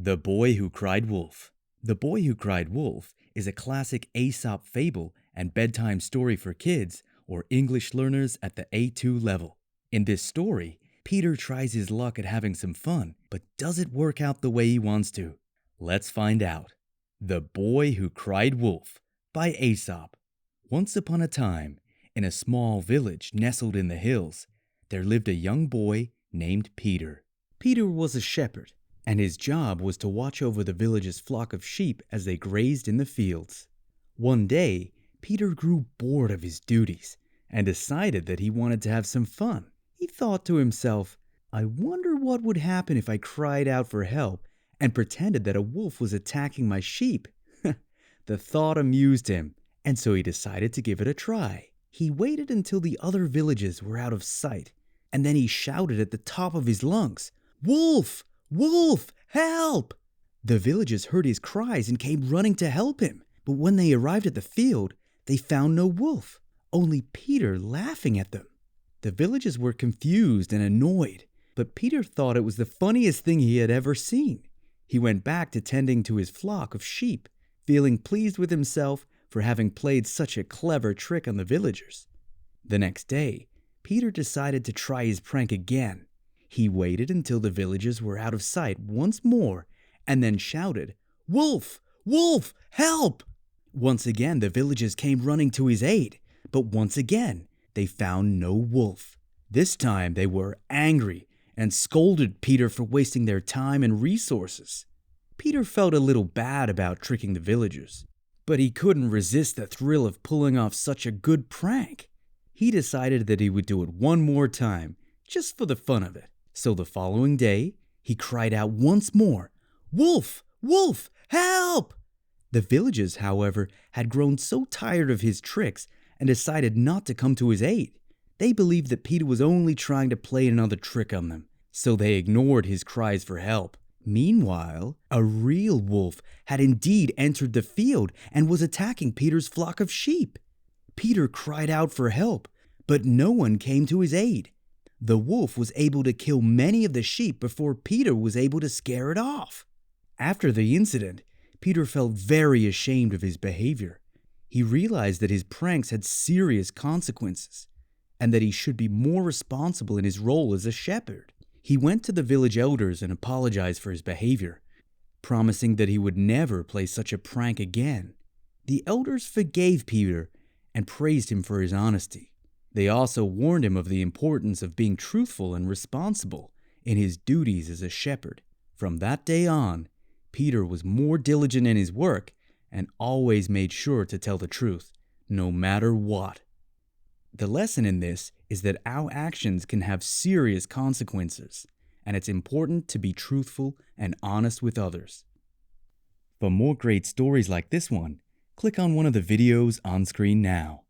The Boy Who Cried Wolf. The Boy Who Cried Wolf is a classic Aesop fable and bedtime story for kids or English learners at the A2 level. In this story, Peter tries his luck at having some fun, but doesn't work out the way he wants to. Let's find out. The Boy Who Cried Wolf by Aesop. Once upon a time, in a small village nestled in the hills, there lived a young boy named Peter. Peter was a shepherd, and his job was to watch over the village's flock of sheep as they grazed in the fields. One day, Peter grew bored of his duties and decided that he wanted to have some fun. He thought to himself, I wonder what would happen if I cried out for help and pretended that a wolf was attacking my sheep. The thought amused him, and so he decided to give it a try. He waited until the other villages were out of sight, and then he shouted at the top of his lungs, "Wolf! Wolf! Help!" The villagers heard his cries and came running to help him, but when they arrived at the field, they found no wolf, only Peter laughing at them. The villagers were confused and annoyed, but Peter thought it was the funniest thing he had ever seen. He went back to tending to his flock of sheep, feeling pleased with himself for having played such a clever trick on the villagers. The next day, Peter decided to try his prank again. He waited until the villagers were out of sight once more and then shouted, "Wolf! Wolf! Help!" Once again, the villagers came running to his aid, but once again, they found no wolf. This time, they were angry and scolded Peter for wasting their time and resources. Peter felt a little bad about tricking the villagers, but he couldn't resist the thrill of pulling off such a good prank. He decided that he would do it one more time, just for the fun of it. So the following day, he cried out once more, "Wolf! Wolf! Help!" The villagers, however, had grown so tired of his tricks and decided not to come to his aid. They believed that Peter was only trying to play another trick on them, so they ignored his cries for help. Meanwhile, a real wolf had indeed entered the field and was attacking Peter's flock of sheep. Peter cried out for help, but no one came to his aid. The wolf was able to kill many of the sheep before Peter was able to scare it off. After the incident, Peter felt very ashamed of his behavior. He realized that his pranks had serious consequences and that he should be more responsible in his role as a shepherd. He went to the village elders and apologized for his behavior, promising that he would never play such a prank again. The elders forgave Peter and praised him for his honesty. They also warned him of the importance of being truthful and responsible in his duties as a shepherd. From that day on, Peter was more diligent in his work and always made sure to tell the truth, no matter what. The lesson in this is that our actions can have serious consequences, and it's important to be truthful and honest with others. For more great stories like this one, click on one of the videos on screen now.